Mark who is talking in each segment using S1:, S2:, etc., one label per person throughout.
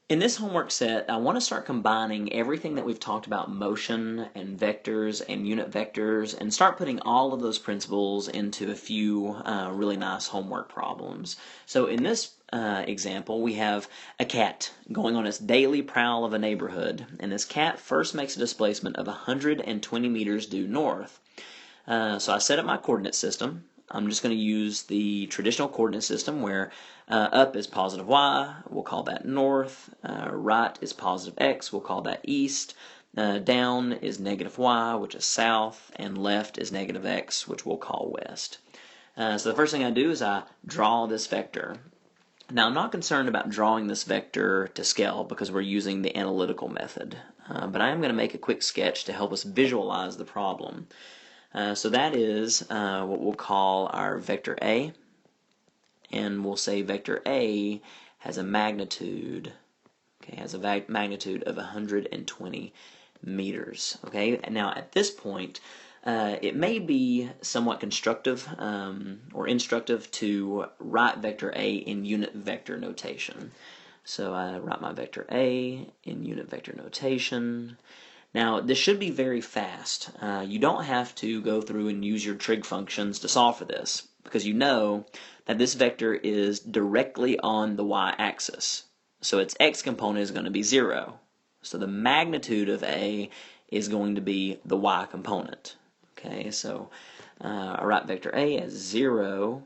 S1: In this homework set, I want to start combining everything that we've talked about motion and vectors and unit vectors and start putting all of those principles into a few really nice homework problems. So in this example, we have a cat going on its daily prowl of a neighborhood, and this cat first makes a displacement of 120 meters due north. So I set up my coordinate system. I'm just going to use the traditional coordinate system where up is positive y, we'll call that north, right is positive x, we'll call that east, down is negative y, which is south, and left is negative x, which we'll call west. So the first thing I do is I draw this vector. Now I'm not concerned about drawing this vector to scale because we're using the analytical method, but I am going to make a quick sketch to help us visualize the problem. So that is what we'll call our vector A, and we'll say vector A has a magnitude, has a magnitude of 120 meters. Okay, now at this point, it may be somewhat constructive or instructive to write vector A in unit vector notation. So I write my vector A in unit vector notation. Now, this should be very fast. You don't have to go through and use your trig functions to solve for this, because you know that this vector is directly on the y-axis. So its x component is going to be 0. So the magnitude of A is going to be the y component. Okay, so I write vector A as 0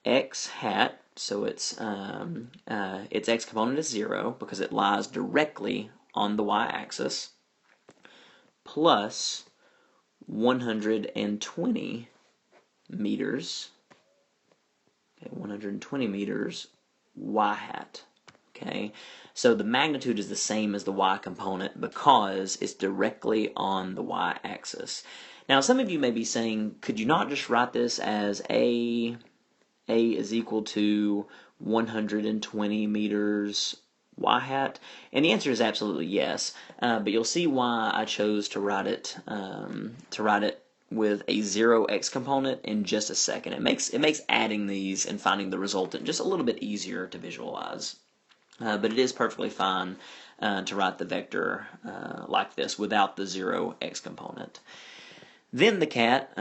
S1: x hat. So its x component is 0 because it lies directly on the y-axis, plus 120 meters, 120 meters y hat. Okay, so the magnitude is the same as the y component because it's directly on the y-axis. Now, some of you may be saying, could you not just write this as A is equal to 120 meters y hat? And the answer is absolutely yes, but you'll see why I chose to write it with a 0x component in just a second. It makes adding these and finding the resultant just a little bit easier to visualize. But it is perfectly fine to write the vector like this without the 0x component. Then the cat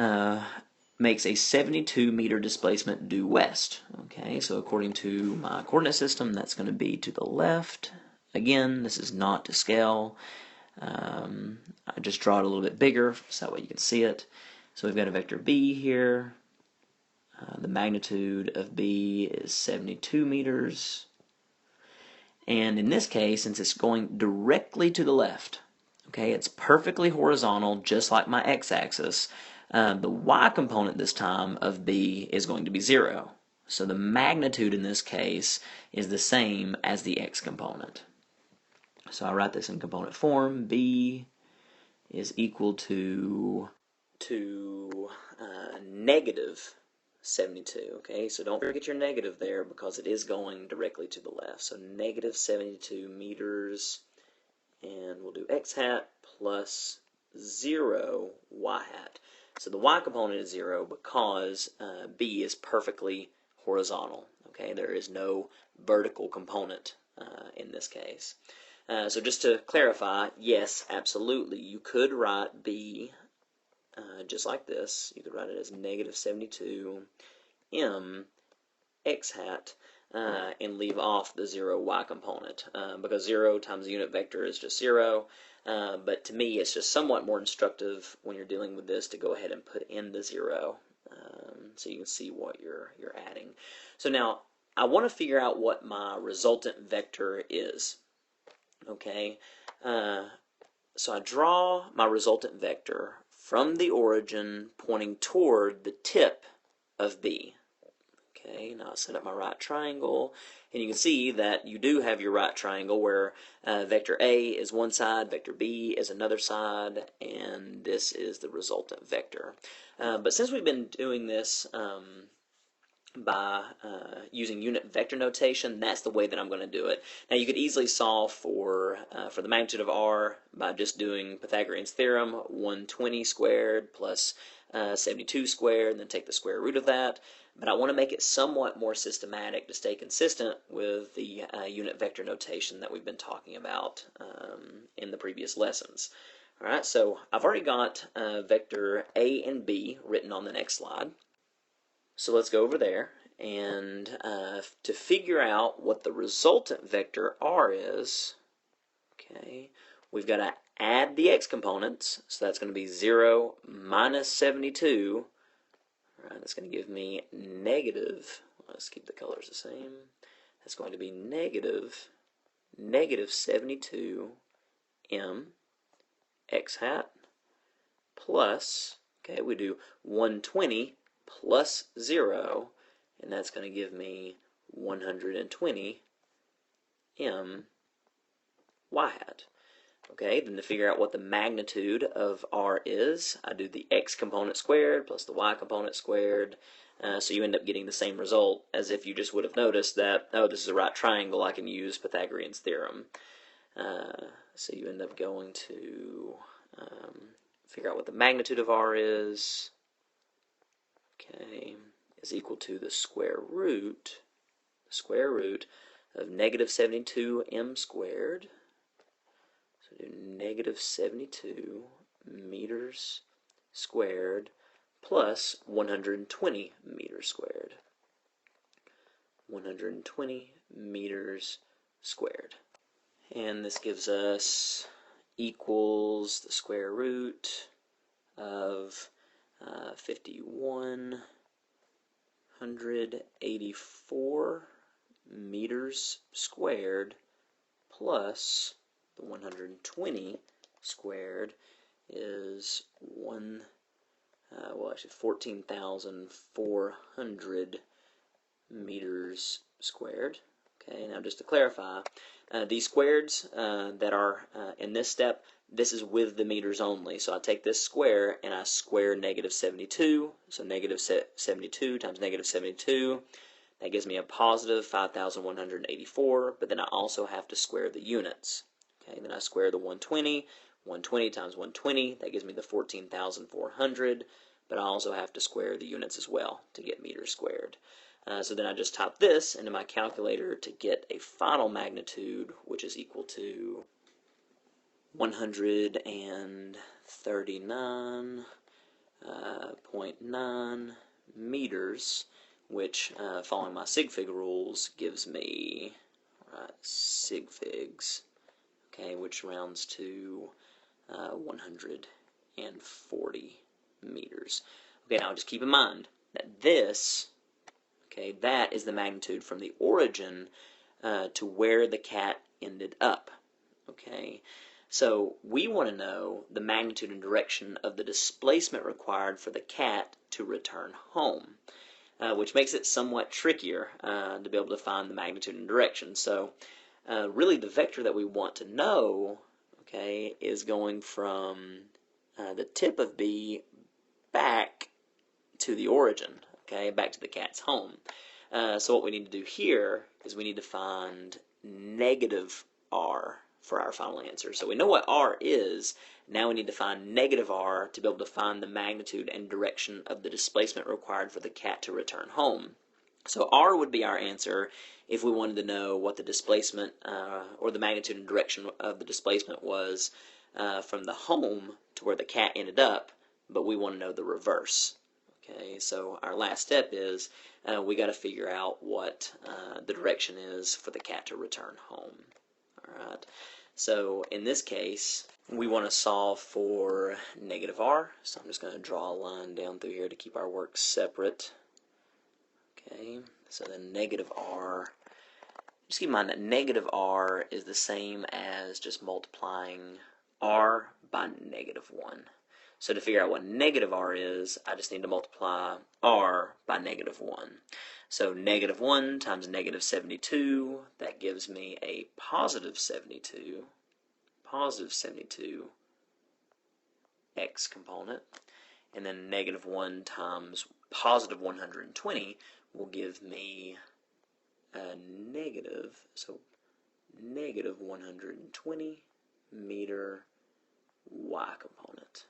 S1: makes a 72 meter displacement due west. Okay, so according to my coordinate system, that's going to be to the left. Again, this is not to scale. I just draw it a little bit bigger so that way you can see it. So we've got a vector B here. The magnitude of B is 72 meters. And in this case, since it's going directly to the left, okay, it's perfectly horizontal, just like my x-axis. The y component this time of B is going to be 0. So the magnitude in this case is the same as the x component. So I write this in component form. B is equal to negative 72. Okay, so don't forget your negative there because it is going directly to the left. So negative 72 meters, and we'll do x hat plus 0 y hat. So the y component is 0 because B is perfectly horizontal. Okay, there is no vertical component in this case. So just to clarify, yes, absolutely, you could write B just like this. You could write it as negative 72 m x hat and leave off the 0 y component because 0 times the unit vector is just 0. But to me, it's just somewhat more instructive when you're dealing with this to go ahead and put in the 0 so you can see what you're adding. So now I want to figure out what my resultant vector is. Okay, so I draw my resultant vector from the origin pointing toward the tip of B. Okay, now I set up my right triangle, and you can see that you do have your right triangle where vector A is one side, vector B is another side, and this is the resultant vector. But since we've been doing this by using unit vector notation, that's the way that I'm going to do it. Now you could easily solve for the magnitude of r by just doing Pythagorean's theorem, 120 squared plus 72 squared, and then take the square root of that. but I want to make it somewhat more systematic to stay consistent with the unit vector notation that we've been talking about in the previous lessons. All right, so I've already got vector A and B written on the next slide. So let's go over there, and to figure out what the resultant vector R is, okay, we've got to add the x components. So that's going to be 0 minus 72. All right, that's going to give me negative, let's keep the colors the same. That's going to be negative 72 m x hat plus, okay, we do 120 plus 0, and that's going to give me 120 m y hat. Okay, then to figure out what the magnitude of R is, I do the x component squared plus the y component squared, so you end up getting the same result as if you just would have noticed that, oh, this is a right triangle, I can use Pythagorean's theorem. So you end up going to figure out what the magnitude of R is, okay, is equal to the square root of negative 72 m squared. So do negative 72 meters squared plus 120 meters squared. 120 meters squared. And this gives us equals the square root of 5,184 meters squared plus the 120 squared is 14,400 meters squared. Okay, now just to clarify, these squareds that are in this step, this is with the meters only. So I take this square and I square negative 72. So negative 72 times negative 72. That gives me a positive 5,184. But then I also have to square the units. Okay, then I square the 120. 120 times 120. That gives me the 14,400. But I also have to square the units as well to get meters squared. So then I just type this into my calculator to get a final magnitude, which is equal to 139.9 meters, which, following my sig fig rules, gives me sig figs, okay, which rounds to 140 meters. Okay, now just keep in mind that this, okay, that is the magnitude from the origin to where the cat ended up. Okay, so we want to know the magnitude and direction of the displacement required for the cat to return home, which makes it somewhat trickier to be able to find the magnitude and direction. So really the vector that we want to know, okay, is going from the tip of B back to the origin, okay, back to the cat's home. So what we need to do here is we need to find negative R for our final answer. So we know what R is. Now we need to find negative R to be able to find the magnitude and direction of the displacement required for the cat to return home. So R would be our answer if we wanted to know what the displacement or the magnitude and direction of the displacement was from the home to where the cat ended up, but we want to know the reverse. Okay, so our last step is we got to figure out what the direction is for the cat to return home. All right, so in this case, we want to solve for negative R. So I'm just going to draw a line down through here to keep our work separate. Okay, so then negative R. Just keep in mind that negative R is the same as just multiplying R by negative 1. So to figure out what negative R is, I just need to multiply R by negative 1. So negative 1 times negative 72, that gives me a positive 72 x component. And then negative 1 times positive 120 will give me a negative 120 meter y component.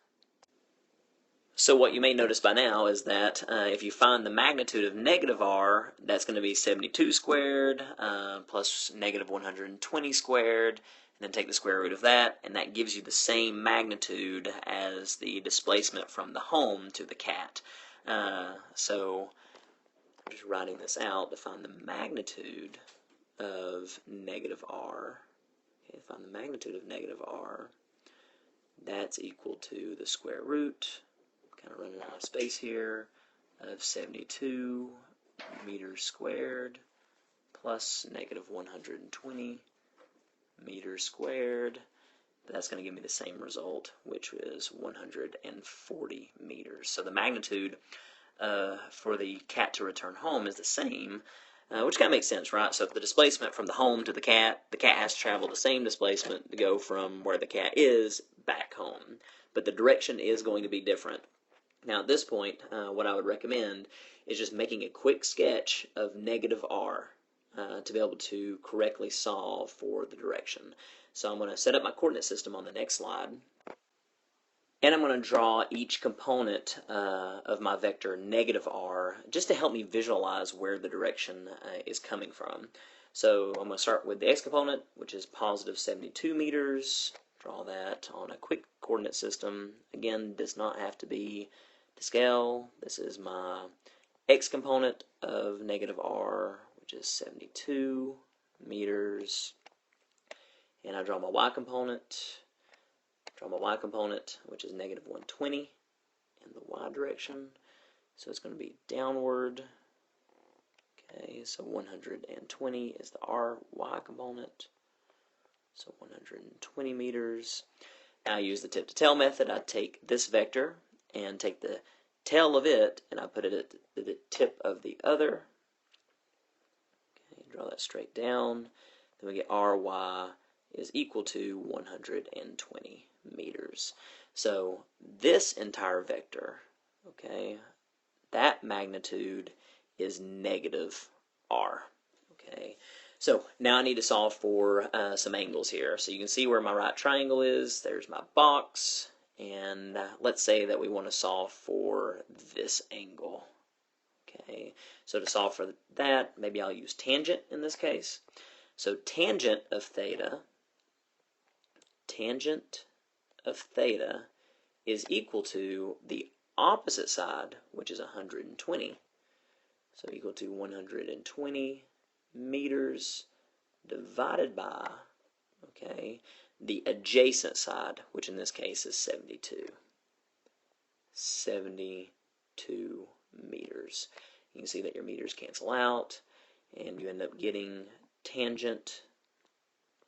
S1: So what you may notice by now is that if you find the magnitude of negative r, that's going to be 72 squared plus negative 120 squared, and then take the square root of that, and that gives you the same magnitude as the displacement from the home to the cat. So I'm just writing this out to find the magnitude of negative r. Okay, find the magnitude of negative r. That's equal to the square root, kind of running out of space here, of 72 meters squared plus negative 120 meters squared. That's going to give me the same result, which is 140 meters. So the magnitude for the cat to return home is the same, which kind of makes sense, right? So if the displacement from the home to the cat has to travel the same displacement to go from where the cat is back home. But the direction is going to be different. Now at this point, what I would recommend is just making a quick sketch of negative r to be able to correctly solve for the direction. So I'm going to set up my coordinate system on the next slide. And I'm going to draw each component of my vector negative r just to help me visualize where the direction is coming from. So I'm going to start with the x component, which is positive 72 meters. Draw that on a quick coordinate system. Again, does not have to be to scale. This is my x component of negative r, which is 72 meters. And I draw my y component. Draw my y component, which is negative 120 in the y direction. So it's going to be downward. Okay, so 120 is the ry component. So 120 meters. Now I use the tip to tail method. I take this vector and take the tail of it and I put it at the tip of the other. Okay, draw that straight down. Then we get ry is equal to 120 meters. So this entire vector, okay, that magnitude is negative r. Okay, so now I need to solve for some angles here. So you can see where my right triangle is. There's my box, and let's say that we want to solve for this angle. Okay, so to solve for that, maybe I'll use tangent in this case. So tangent of theta is equal to the opposite side, which is 120. So equal to 120 meters divided by, okay, the adjacent side, which in this case is 72. 72 meters. You can see that your meters cancel out, and you end up getting tangent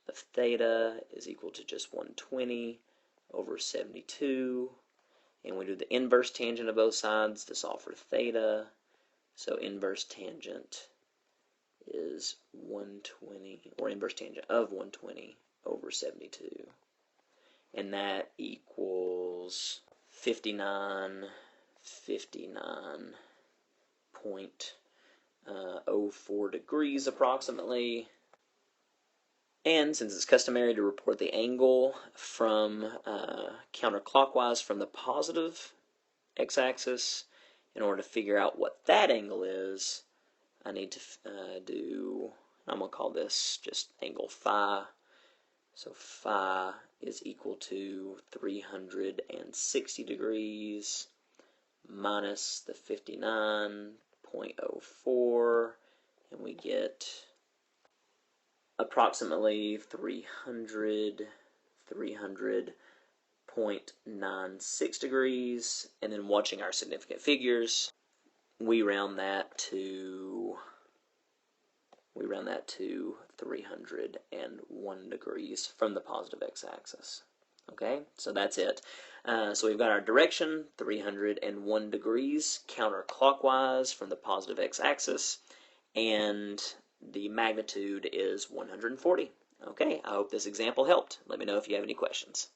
S1: of theta is equal to just 120 over 72. And we do the inverse tangent of both sides to solve for theta. So inverse tangent is 120, or inverse tangent of 120 over 72. And that equals 59.04 degrees approximately. And since it's customary to report the angle from counterclockwise from the positive x-axis, in order to figure out what that angle is, I need to I'm going to call this just angle phi. So phi is equal to 360 degrees minus the 59.04, and we get approximately 300.96 degrees. And then watching our significant figures, we round that to 301 degrees from the positive x-axis. Okay, so that's it. So we've got our direction, 301 degrees counterclockwise from the positive x-axis, and the magnitude is 140. Okay, I hope this example helped. Let me know if you have any questions.